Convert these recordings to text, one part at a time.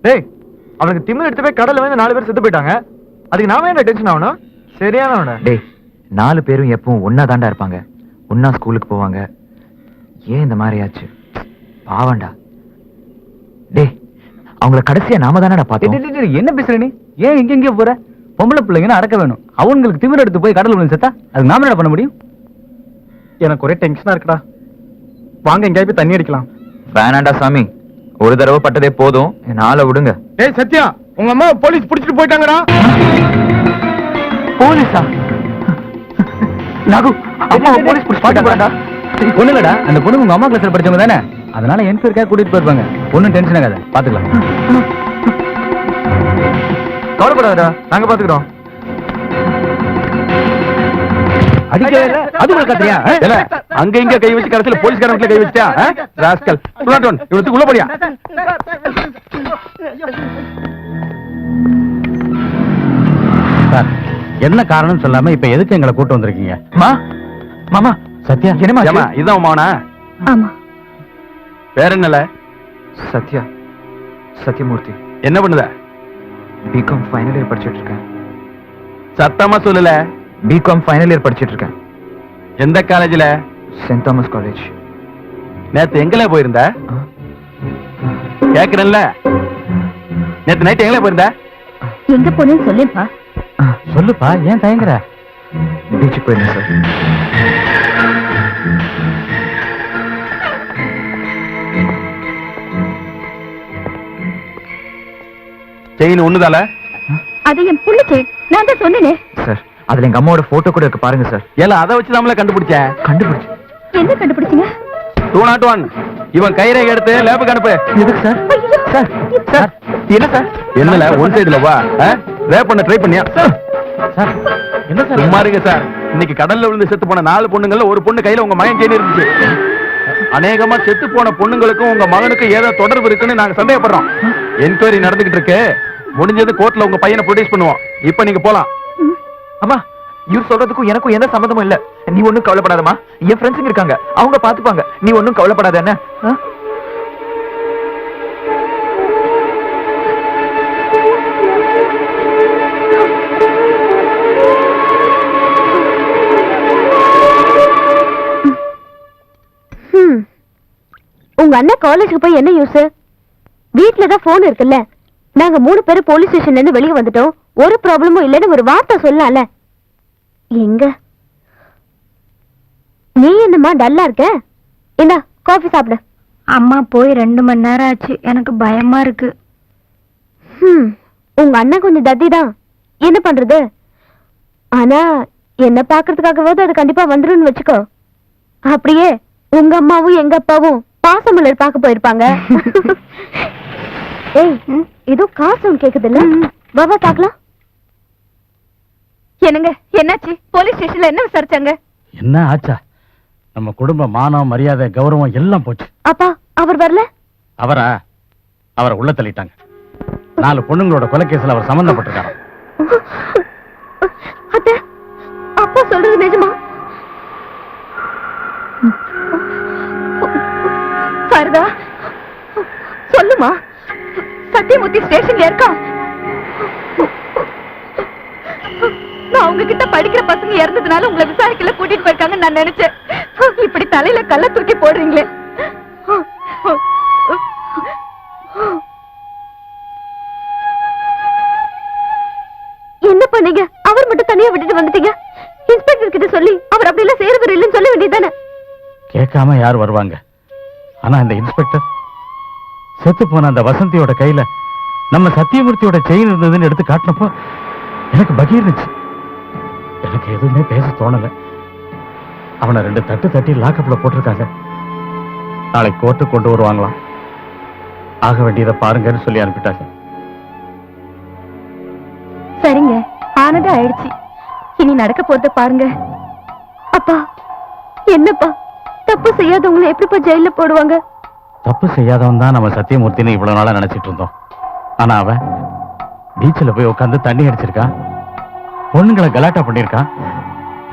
டேய், அவனுக்கு திமிர் எடுத்து போய் கடல்ல வந்து 4 பேர் செத்து போயிட்டாங்க. அதுக்கு நாம என்ன டென்ஷன் ஆகணும்? சரியானவன. டேய், 4 பேரும் எப்பவும் ஒன்னா தாண்டா இருப்பாங்க, ஒன்னா ஸ்கூலுக்கு போவாங்க. ஏன் இந்த மாதிரி ஆச்சு? பாவண்டா. டேய், அவங்கள கடைசியா நாம தானடா பார்த்தோம். என்ன பேசுற நீ? ஏன் எங்க போற? பொம்பளை பிள்ளைங்கன்னு அடக்க வேணும். அவங்களுக்கு திமிர் எடுத்து போய் கடல் விழுந்து செத்தா அது நாம என்ன பண்ண முடியும்? எனக்கு ஒரே டென்ஷனா இருக்குடா. வாங்க எங்கேயாவது போய் தண்ணி அடிக்கலாம். வேணாண்டா சாமி, ஒரு தடவை பட்டதே போதும், என் ஆளை விடுங்க. டேய் சத்யா, உங்க அம்மா போலீஸ் பிடிச்சிட்டு போயிட்டாங்கடா. போலீஸா? நாகு, அம்மா போலீஸ் பிடிச்சி போயிட்டாங்கடா. பொண்ணுலடா, அந்த பொண்ணு உங்க அம்மா கிளாஸ்ல படிச்சவங்க தானே, அதனால என்கொயரிக்காக கூட்டிட்டு போயிருப்பாங்க. ஒன்னும் டென்ஷன் ஆகாத, பாத்துக்கலாம். கவலைப்படாதடா, நாங்க பாத்துக்கிறோம். அடிக்கவே இல்ல, அது ஒரு கத்திரியா? அங்க இங்க கை வச்சு கடைசியில போலீஸ்காரன் வீட்டுல கை வச்சியா? ராஸ்கல், இவனுக்கு உள்ள போடியா? சார், என்ன காரணம் சொல்லாம இப்ப எதுக்கு எங்களை கூட்டு வந்திருக்கீங்க? மாமா, சத்யா ஏமா இதான் மாவனா? ஆமா. வேற என்னல? சத்யா, சத்யமூர்த்தி. என்ன பண்ணுத? பிகாம் ஃபைனல் இயர் படிச்சிட்டு இருக்கேன். சத்தமா சொல்லல. பிகாம் ஃபைனல் இயர் படிச்சிட்டு இருக்கேன். எந்த காலேஜ்ல? Saint Thomas college. நேத்து எங்கல போயிருந்த? கேக்குறேன்ல, நேத்து நைட் எங்கல போயிருந்த? எங்க போனேன்னு சொல்லேப்பா. சொல்லுப்பா, ஏன் தயங்குற? பீச்சுக்கு போயிருந்தேன் சார். செயின் ஒண்ணுதால? அது என் புள்ள செயின், நான் தான் சொன்னேனே. சார், அதுல எங்க அம்மாவோட போட்டோ கூட இருக்கு, பாருங்க சார். ஏல அதை வச்சு நம்மள கண்டுபிடிச்ச. என்ன கண்டுபிடிச்சீங்க? 201 இவன் கைரேகை எடுத்து லேபுக்கு அனுப்பு. எதுக்கு சார்? சார், சார், என்ன சார்? என்னல ஒன் சைடுல வா, ரேப் பண்ண ட்ரை பண்ணியா? சார், என்ன சார்? சும்மா இருங்க சார். இன்னைக்கு கடல்ல விழுந்து செத்து போன 4 பொண்ணுங்கள்ல ஒரு பொண்ணு கையில உங்க மகன் செயின் இருந்துச்சு. அநேகமா செத்து போன பொண்ணுங்களுக்கும் உங்க மகனுக்கும் ஏதோ தொடர்பு இருக்குன்னு நாங்க சந்தேகப்படுறோம். என்கொயரி நடந்துகிட்டு இருக்கு. முடிஞ்சது கோர்ட்ல உங்க பையனை ப்ரொடியூஸ் பண்ணுவோம். இப்ப நீங்க போலாம். அம்மா, இவர் சொல்றதுக்கும் எனக்கும் எந்த சம்மந்தமும் இல்ல. நீ ஒண்ணும் கவலைப்படாதம்மா, என் ஃப்ரெண்ட்ஸுங்க இருக்காங்க, அவங்க பாத்துப்பாங்க. நீ ஒண்ணும் கவலைப்படாத. என்ன உங்க அண்ணன் காலேஜுக்கு போய் என்ன யூஸ்? வீட்டுலதான் போன் இருக்குல்ல. நாங்க 3 பேரும் போலீஸ் ஸ்டேஷன்ல இருந்து வெளியே வந்துட்டோம். ஒரு ப்ராப்ளமும் இல்லைன்னு ஒரு வார்த்தை சொல்லலாம்ல. எங்க நீ என்னம்மா டல்லா இருக்க? என்ன காஃபி சாப்பிடு. அம்மா போய் 2 மணி நேரம் ஆச்சு, எனக்கு பயமா இருக்கு. உங்க அண்ணன் கொஞ்சம் தத்தி தான், என்ன பண்றது? ஆனா என்ன பாக்குறதுக்காகவாவது அது கண்டிப்பா வந்துருன்னு வச்சுக்கோ. அப்படியே உங்க அம்மாவும் எங்க அப்பாவும் பாசமலர் பார்க்க போயிருப்பாங்க. ஏய், ஏதோ காசு கேக்குது இல்ல? பாபா பாக்கலாம். என்னங்க, என்னாச்சு? போலீஸ் ஸ்டேஷன்ல என்ன விசாரிச்சாங்க? என்ன ஆச்சா? நம்ம குடும்ப மானம், மரியாதை, கௌரவம் எல்லாம் போச்சு. அப்பா அவர் வரல? அவரை உள்ள தள்ளிட்டாங்க. 4 பொண்ணுங்களோட கொலைகேஸ்ல அவர் சம்பந்தப்பட்டிருக்காரு. அத்தை, அப்பா சொல்றது நிஜமா? சாரதா, சொல்லுமா. சத்தியமூர்த்தி ஸ்டேஷன்ல இருக்கா? நான் உங்ககிட்ட படிக்கிற பசங்க இறந்ததுனால உங்களை விசாரிக்கல கூட்டிட்டு போயிருக்காங்க நான் நினைச்சேன். இப்படி தலையில கல்ல தூக்கி போடுறீங்களே. என்ன பண்ணீங்க? அவர் மட்டும் தனியா விட்டுட்டு வந்துட்டீங்க. இன்ஸ்பெக்டர் கிட்ட சொல்லி அவர் அப்படி எல்லாம் செய்யறது இல்லைன்னு சொல்ல வேண்டியதானே? கேட்காம யார் வருவாங்க? ஆனா இந்த இன்ஸ்பெக்டர் செத்து போன அந்த வசந்தியோட கையில நம்ம சத்தியமூர்த்தியோட செயின் இருந்ததுன்னு எடுத்து காட்டினப்போ எனக்கு பகீர்னுச்சு. எனக்கு எதுவுமே பேச தோணல. அவனை 2 தட்டு தட்டி லாக்கப்ல போட்டிருக்காங்க. நாளைக்கு கோர்ட்டு கொண்டு வருவாங்களாம். ஆக வேண்டியதை பாருங்கன்னு சொல்லி அனுப்பிட்டாங்க. சரிங்க, ஆனது ஆயிடுச்சு. இனி நடக்க போறத பாருங்க. அப்பா, என்னப்பா தப்பு செய்யாதவங்களை எப்படிப்பா ஜெயில போடுவாங்க? தப்பு செய்யாதவன் தான் நம்ம சத்தியமூர்த்தின்னு இவ்வளவு நாளா நினைச்சிட்டு இருந்தோம். ஆனா அவன் பீச்சில் போய் உட்காந்து தண்ணி அடிச்சிருக்கான், பொண்ணுங்களை கலாட்டா பண்ணிருக்கான்,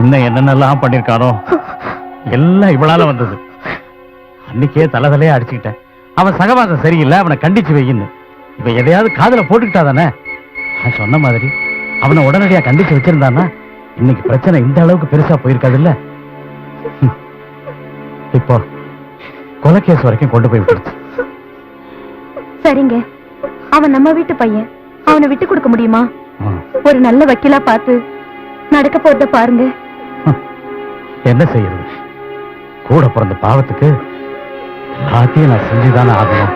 இன்னும் என்னென்னலாம் பண்ணிருக்கானோ எல்லாம் இவளால வந்தது. அன்னைக்கே தலையா அடிச்சுக்கிட்டேன். அவன் சகவாசம் சரியில்லை, அவனை கண்டிச்சு வையின்னு. இவ எதையாவது காதுல போட்டுக்கிட்டா தானே? நான் சொன்ன மாதிரி அவனை உடனடியா கண்டிச்சு வச்சிருந்தானா இன்னைக்கு பிரச்சனை இந்த அளவுக்கு பெருசா போயிருக்காது இல்ல. இப்போ கொலைகேஸ் வரைக்கும் கொண்டு போய் விட்டுருச்சு. சரிங்க, அவன் நம்ம வீட்டு பையன், அவனை விட்டு கொடுக்க முடியுமா? ஒரு நல்ல வக்கீலா பார்த்து நடக்க போறத பாருங்க. என்ன செய்யறது? கூட பிறந்த பாவத்துக்கு எல்லாத்தையும் நான் செஞ்சுதானே ஆகணும்.